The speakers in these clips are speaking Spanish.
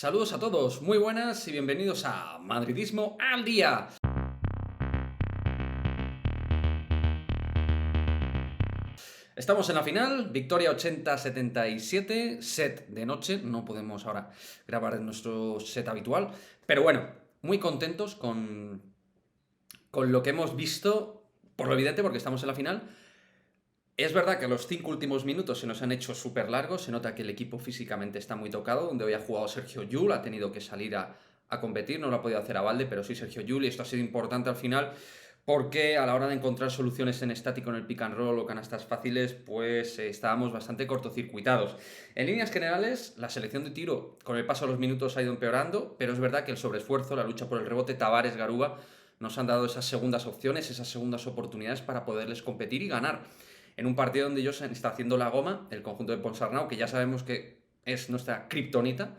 Saludos a todos, muy buenas y bienvenidos a Madridismo al Día. Estamos en la final, victoria 80-77, set de noche, no podemos ahora grabar en nuestro set habitual, pero bueno, muy contentos con lo que hemos visto, por lo evidente porque estamos en la final. Es verdad que los 5 últimos minutos se nos han hecho súper largos, se nota que el equipo físicamente está muy tocado, donde hoy ha jugado Sergio Llull, ha tenido que salir a competir, no lo ha podido hacer a Valde, pero sí Sergio Llull, y esto ha sido importante al final, porque a la hora de encontrar soluciones en estático en el pick and roll o canastas fáciles, pues estábamos bastante cortocircuitados. En líneas generales, la selección de tiro con el paso de los minutos ha ido empeorando, pero es verdad que el sobreesfuerzo, la lucha por el rebote, Tavares, Garuba, nos han dado esas segundas opciones, esas segundas oportunidades para poderles competir y ganar en un partido donde ellos está haciendo la goma, el conjunto de Ponsarnau, que ya sabemos que es nuestra kriptonita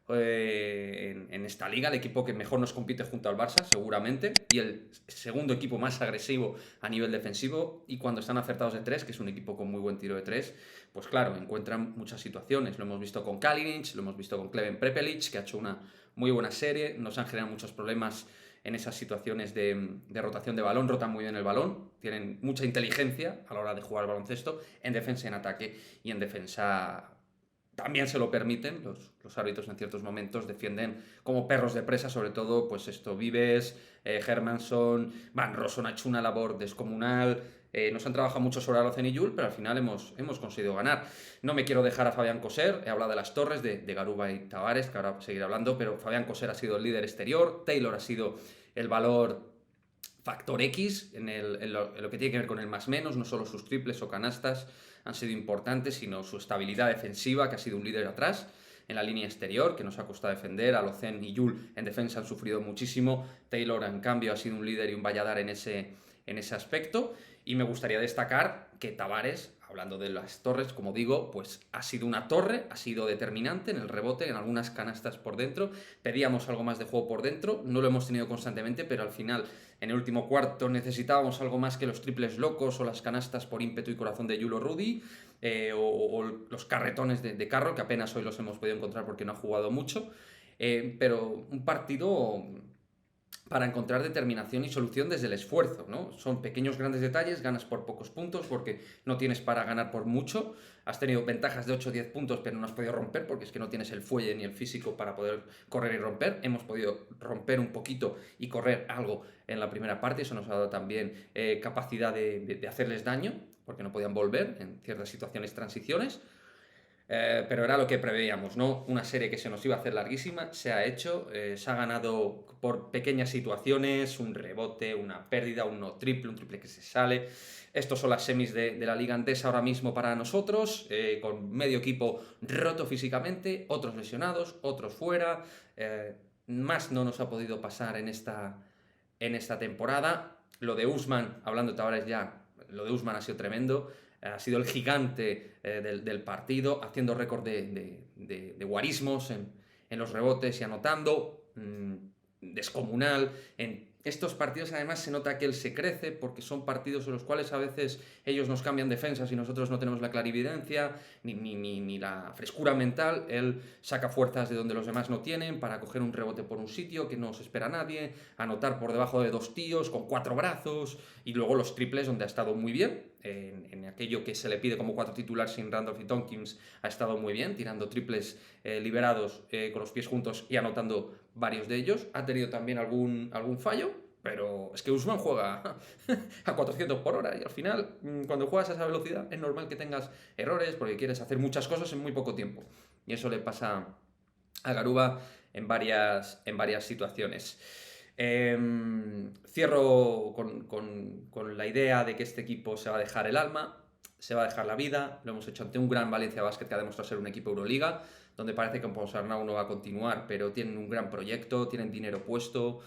en esta liga, el equipo que mejor nos compite junto al Barça, seguramente, y el segundo equipo más agresivo a nivel defensivo, y cuando están acertados de tres, que es un equipo con muy buen tiro de tres, pues claro, encuentran muchas situaciones. Lo hemos visto con Kalinic, lo hemos visto con Kleven Prepelic, que ha hecho una muy buena serie, nos han generado muchos problemas en esas situaciones de rotación de balón, rotan muy bien el balón, tienen mucha inteligencia a la hora de jugar al baloncesto, en defensa y en ataque, y en defensa también se lo permiten, los árbitros en ciertos momentos defienden como perros de presa, sobre todo, pues esto, Vives, Hermanson, Van Rossum ha hecho una labor descomunal, nos han trabajado mucho sobre Arocen y Llull, pero al final hemos conseguido ganar. No me quiero dejar a Fabián Coser, he hablado de las torres, de Garuba y Tavares, que ahora seguiré hablando, pero Fabián Coser ha sido el líder exterior, Taylor ha sido el valor factor X en lo que tiene que ver con el más menos, no solo sus triples o canastas han sido importantes, sino su estabilidad defensiva, que ha sido un líder atrás, en la línea exterior, que nos ha costado defender. Alocen y Llull en defensa han sufrido muchísimo, Taylor en cambio ha sido un líder y un valladar en ese aspecto, y me gustaría destacar que Tavares, hablando de las torres, como digo, pues ha sido una torre, ha sido determinante en el rebote, en algunas canastas por dentro. Pedíamos algo más de juego por dentro, no lo hemos tenido constantemente, pero al final, en el último cuarto, necesitábamos algo más que los triples locos o las canastas por ímpetu y corazón de Yulo Rudy, o los carretones de Carroll, que apenas hoy los hemos podido encontrar porque no ha jugado mucho. Pero un partido para encontrar determinación y solución desde el esfuerzo, ¿no? Son pequeños grandes detalles, ganas por pocos puntos porque no tienes para ganar por mucho, has tenido ventajas de 8 o 10 puntos pero no has podido romper porque es que no tienes el fuelle ni el físico para poder correr y romper. Hemos podido romper un poquito y correr algo en la primera parte, eso nos ha dado también capacidad de hacerles daño porque no podían volver en ciertas situaciones, transiciones. Pero era lo que preveíamos, ¿no? Una serie que se nos iba a hacer larguísima, se ha hecho, se ha ganado por pequeñas situaciones, un rebote, una pérdida, un no triple, un triple que se sale. Estos son las semis de la Liga Endesa ahora mismo para nosotros, con medio equipo roto físicamente, otros lesionados, otros fuera. Más no nos ha podido pasar en esta temporada. Lo de Usman, hablando de Tavares ya, lo de Usman ha sido tremendo. Ha sido el gigante del partido, haciendo récord de guarismos en los rebotes y anotando, descomunal. En estos partidos además se nota que él se crece porque son partidos en los cuales a veces ellos nos cambian defensas y nosotros no tenemos la clarividencia ni la frescura mental. Él saca fuerzas de donde los demás no tienen para coger un rebote por un sitio que no se espera a nadie, anotar por debajo de 2 tíos con 4 brazos, y luego los triples donde ha estado muy bien. En aquello que se le pide como 4 titulares sin Randolph y Tompkins ha estado muy bien, tirando triples liberados con los pies juntos y anotando varios de ellos. Ha tenido también algún fallo, pero es que Usman juega a 400 por hora y al final, cuando juegas a esa velocidad, es normal que tengas errores porque quieres hacer muchas cosas en muy poco tiempo. Y eso le pasa a Garuba en varias situaciones. Cierro con la idea de que este equipo se va a dejar el alma, se va a dejar la vida. Lo hemos hecho ante un gran Valencia Basket que ha demostrado ser un equipo Euroliga, donde parece que en Ponsarnau no va a continuar, pero tienen un gran proyecto, tienen dinero puesto,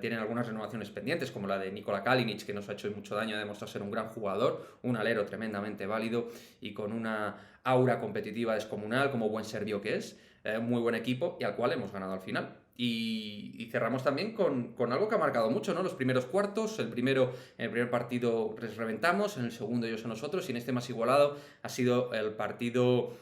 tienen algunas renovaciones pendientes, como la de Nikola Kalinic, que nos ha hecho mucho daño, ha demostrado ser un gran jugador, un alero tremendamente válido y con una aura competitiva descomunal, como buen serbio que es. Muy buen equipo y al cual hemos ganado al final. Y cerramos también con algo que ha marcado mucho, ¿no? Los primeros cuartos, en el primer partido les reventamos, en el segundo ellos a nosotros, y en este más igualado ha sido el partido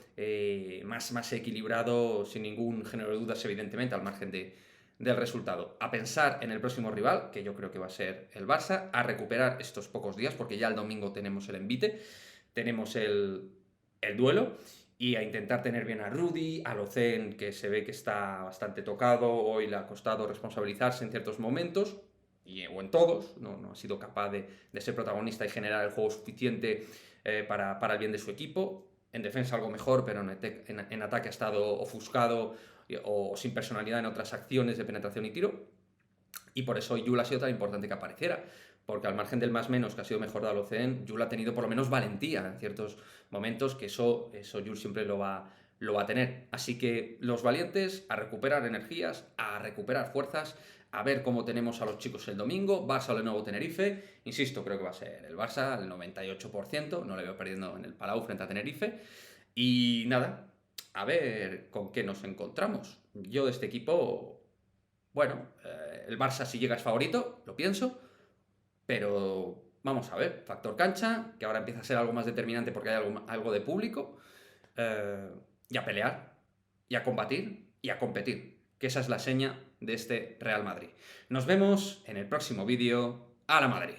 más equilibrado, sin ningún género de dudas, evidentemente, al margen del resultado. A pensar en el próximo rival, que yo creo que va a ser el Barça, a recuperar estos pocos días, porque ya el domingo tenemos el envite, tenemos el duelo, y a intentar tener bien a Rudy, a Locen, que se ve que está bastante tocado, hoy le ha costado responsabilizarse en ciertos momentos, o en todos, no ha sido capaz de ser protagonista y generar el juego suficiente para el bien de su equipo. En defensa algo mejor, pero en ataque ha estado ofuscado o sin personalidad en otras acciones de penetración y tiro. Y por eso Yul ha sido tan importante que apareciera. Porque al margen del más menos que ha sido mejor de Alocen, Yul ha tenido por lo menos valentía en ciertos momentos, que eso Yul siempre lo va a tener. Así que los valientes a recuperar energías, a recuperar fuerzas, a ver cómo tenemos a los chicos el domingo. Barça de nuevo Tenerife. Insisto, creo que va a ser el Barça, el 98%. No le veo perdiendo en el Palau frente a Tenerife. Y nada, a ver con qué nos encontramos. Yo de este equipo, bueno, el Barça si llega es favorito, lo pienso, pero vamos a ver, factor cancha, que ahora empieza a ser algo más determinante porque hay algo de público, eh, y a pelear, y a combatir, y a competir, que esa es la seña de este Real Madrid. Nos vemos en el próximo vídeo. ¡A la Madrid!